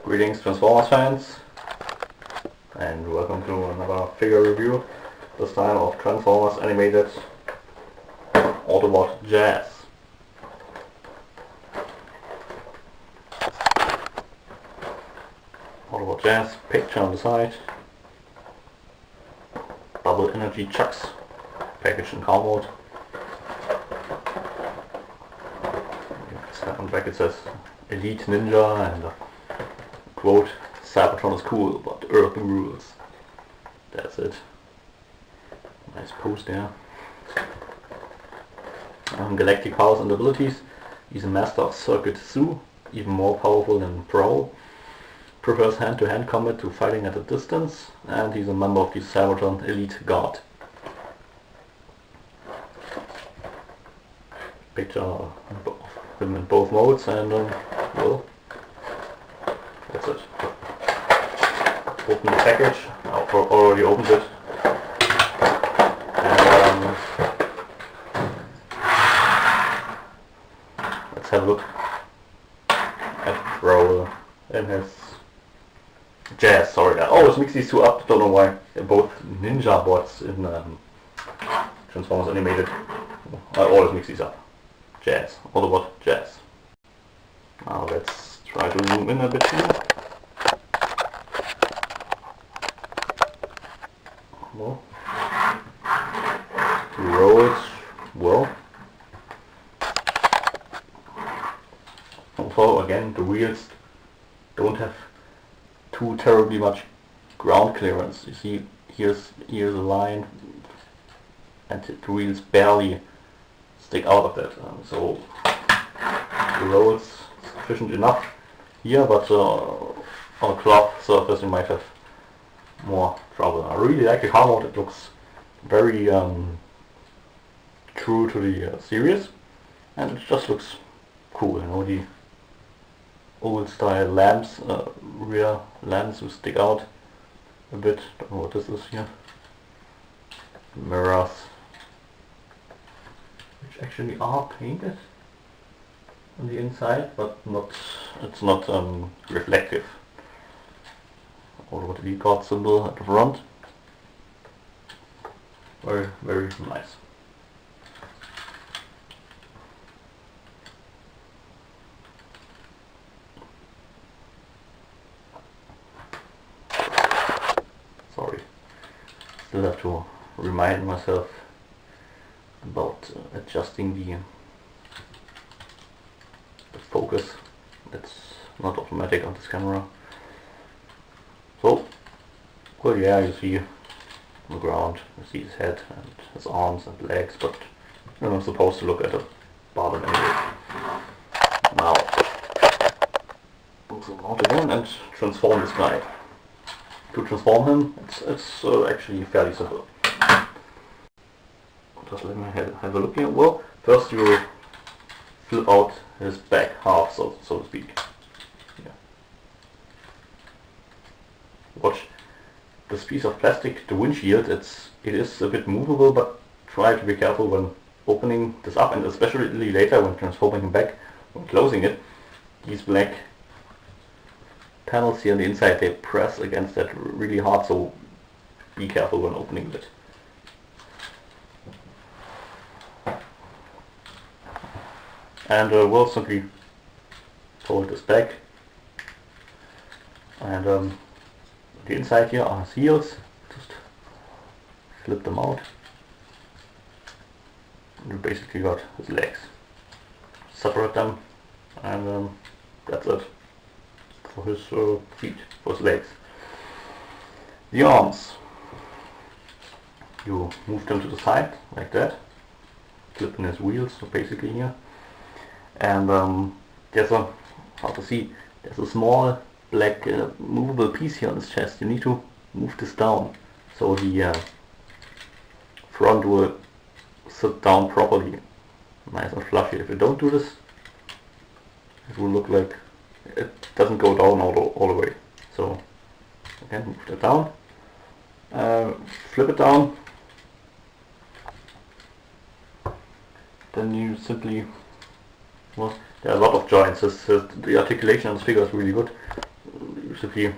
Greetings Transformers fans, and welcome to another figure review, this time of Transformers Animated Autobot Jazz. Autobot Jazz, picture on the side, double energy chucks, packaged in car mode. On the back it says Elite Ninja and quote, Cybertron is cool, but Earth rules. That's it. Nice pose there. Galactic powers and abilities. He's a master of Circuit Zoo, even more powerful than Prowl. Prefers hand-to-hand combat to fighting at a distance, and he's a member of the Cybertron Elite Guard. Picture of him in both modes, and well, that's it. Open the package. I've already opened it. And let's have a look at Prowl and his Jazz. Sorry, I always mix these two up. Don't know why. They're both ninja bots in Transformers Animated. I always mix these up. Jazz. Autobot Jazz. Now let's try to zoom in a bit here. Well, roads, well. Also, again, the wheels don't have too terribly much ground clearance. You see, here's a line, and the wheels barely stick out of that. So the roads sufficient enough here, but on a cloth surface you might have more trouble. I really like the car mode. It looks very true to the series, and it just looks cool. You know, the old style lamps, rear lamps who stick out a bit. Don't know what this is here. Mirrors, which actually are painted on the inside, but it's not reflective. Autobot Elite Guard symbol at the front. Very, very nice. Sorry, still have to remind myself about adjusting the focus. It's not automatic on this camera. So, well, yeah, you see on the ground, you see his head and his arms and legs, but you're not supposed to look at the bottom anyway. Now, zoom out again and transform this guy. To transform him, it's actually fairly simple. Just let me have a look here. Well, first you flip out his back half, so to speak. Yeah. Watch this piece of plastic, the windshield. It is a bit movable, but try to be careful when opening this up, and especially later when transforming him back, when closing it. These black panels here on the inside, they press against that really hard, so be careful when opening it. And we'll simply fold this back, and the inside here are his heels. Just flip them out, and you basically got his legs. Separate them, and that's it for his feet, for his legs. The arms, you move them to the side like that, flip in his wheels, so basically here. And there's a, there's a small black movable piece here on his chest. You need to move this down so the front will sit down properly, nice and fluffy. If you don't do this, it will look like it doesn't go down all the way. So again, move that down, flip it down, then you simply, well, there are a lot of joints. The articulation on this figure is really good. exclusively. It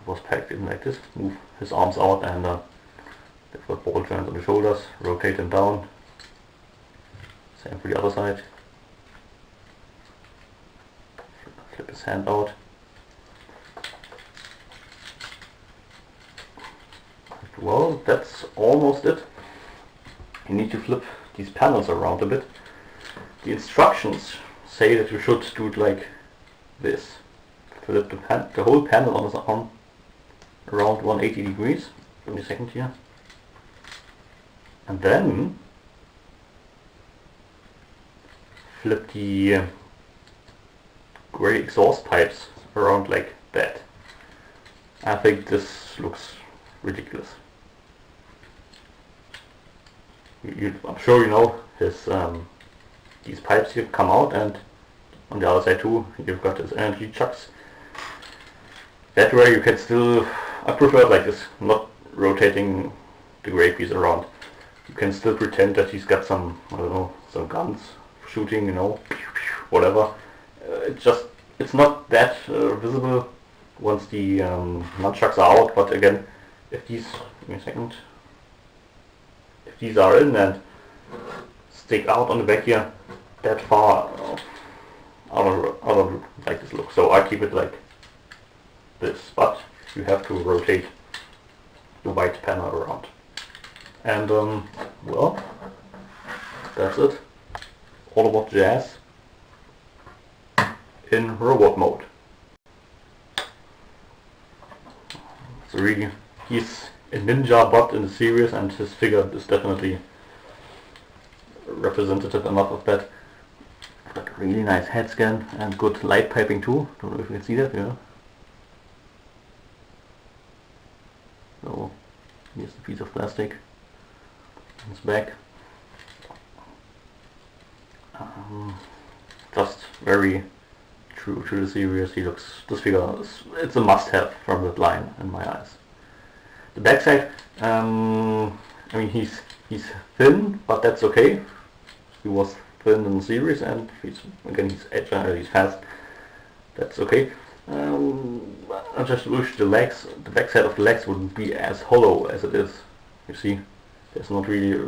was packed in like this. Move his arms out and they've got ball joints on the shoulders. Rotate them down. Same for the other side. Flip his hand out. Well, that's almost it. You need to flip these panels around a bit. The instructions say that you should do it like this. Flip the whole panel on his arm around 180 degrees. Give me a second here. And then flip the gray exhaust pipes around like that. I think this looks ridiculous. I'm sure you know his these pipes here come out, and on the other side too you've got his energy chucks. That way you can still, I prefer it like this, not rotating the gray piece around. You can still pretend that he's got some, I don't know, some guns shooting, you know, whatever. It's not that visible once the nunchucks are out, but again, if these, give me a second, if these are in and stick out on the back here that far, I don't like this look, so I keep it like this, but you have to rotate the white panel around. And well, that's it. All about jazz in robot mode. So really, he's a ninja bot in the series, and his figure is definitely representative enough of that. Got a really nice head scan and good light piping too. Don't know if you can see that, yeah. So here's the piece of plastic. His back. Just very true to the series. He looks, this figure is, it's a must-have from that line in my eyes. The backside, I mean he's thin, but that's okay. He was thin in the series, and he's agile, he's fast. That's okay. I just wish the backside of the legs wouldn't be as hollow as it is. You see, there's not really.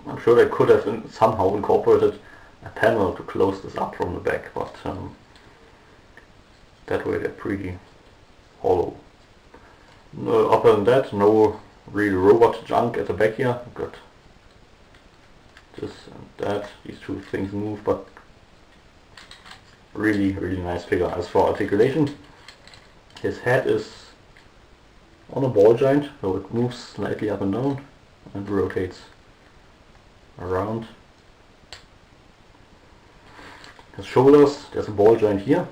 I'm sure they could have somehow incorporated a panel to close this up from the back, but that way they're pretty hollow. No, other than that, no real robot junk at the back here. Got this and that. These two things move, but really nice figure. As for articulation, his head is on a ball joint, so it moves slightly up and down and rotates around. His shoulders, there's a ball joint here,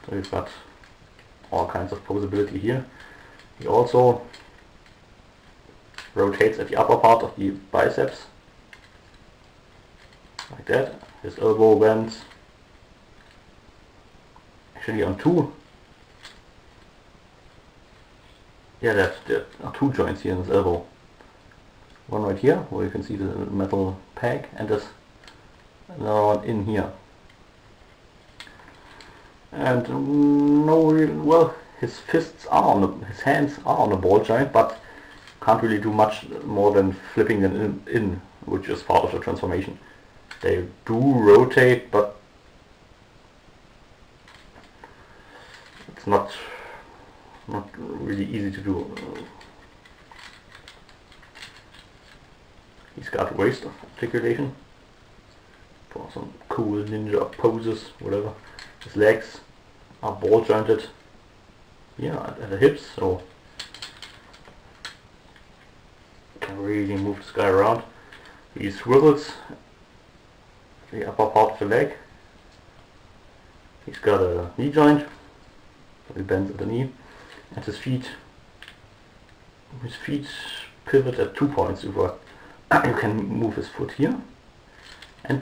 so you've got all kinds of posability here. He also rotates at the upper part of the biceps, like that. His elbow bends actually on two. Yeah, there are two joints here in his elbow. One right here, where you can see the metal peg, and there's another one in here. And no real, well, his fists are on his hands are on a ball joint, but can't really do much more than flipping them in, which is part of the transformation. They do rotate, but it's not really easy to do. He's got waist articulation for some cool ninja poses, whatever. His legs are ball jointed here at the hips, so you can really move this guy around. He swivels the upper part of the leg. He's got a knee joint, so he bends at the knee, and his feet pivot at 2 points. You can move his foot here, and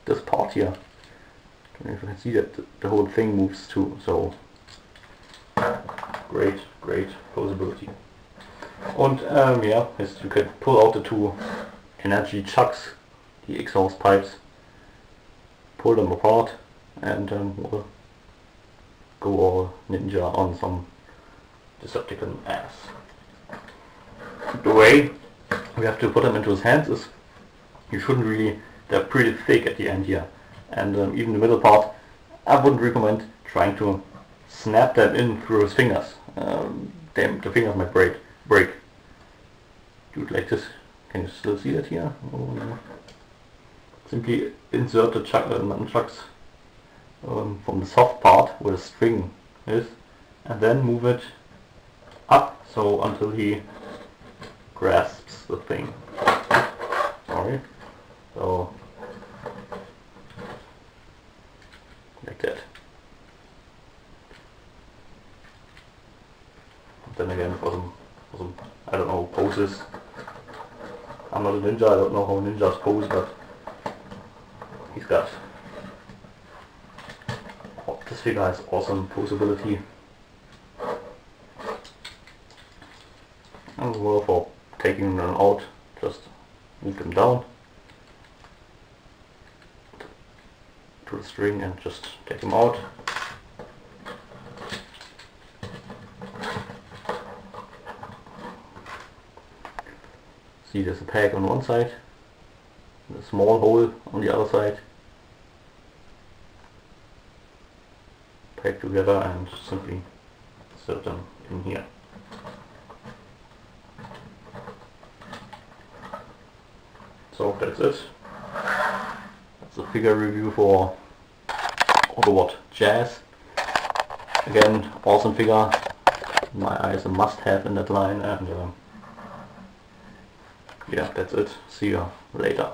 this part here. I don't know if you can see that the whole thing moves too. So great posability. And yeah, you can pull out the two energy chucks, the exhaust pipes, pull them apart, and we'll go all ninja on some Decepticon ass. The way we have to put them into his hands is, you shouldn't really, they're pretty thick at the end here, and even the middle part, I wouldn't recommend trying to snap them in through his fingers. The fingers might break. Do it like this. Can you still see it here? Oh, no. Simply insert the nunchucks from the soft part where the string is, and then move it up so until he grasps the thing. Sorry. So like that. Then again, for some I don't know, poses. I'm not a ninja, I don't know how ninjas pose, but he's got, this figure has awesome posability. And well, for taking them out, just move them down to the string and just take them out. See, there's a peg on one side, and a small hole on the other side. Peg together and simply insert them in here. So that's it. That's the figure review for Autobot Jazz. Again, awesome figure. In my eyes, a must-have in that line, and yeah, that's it. See you later.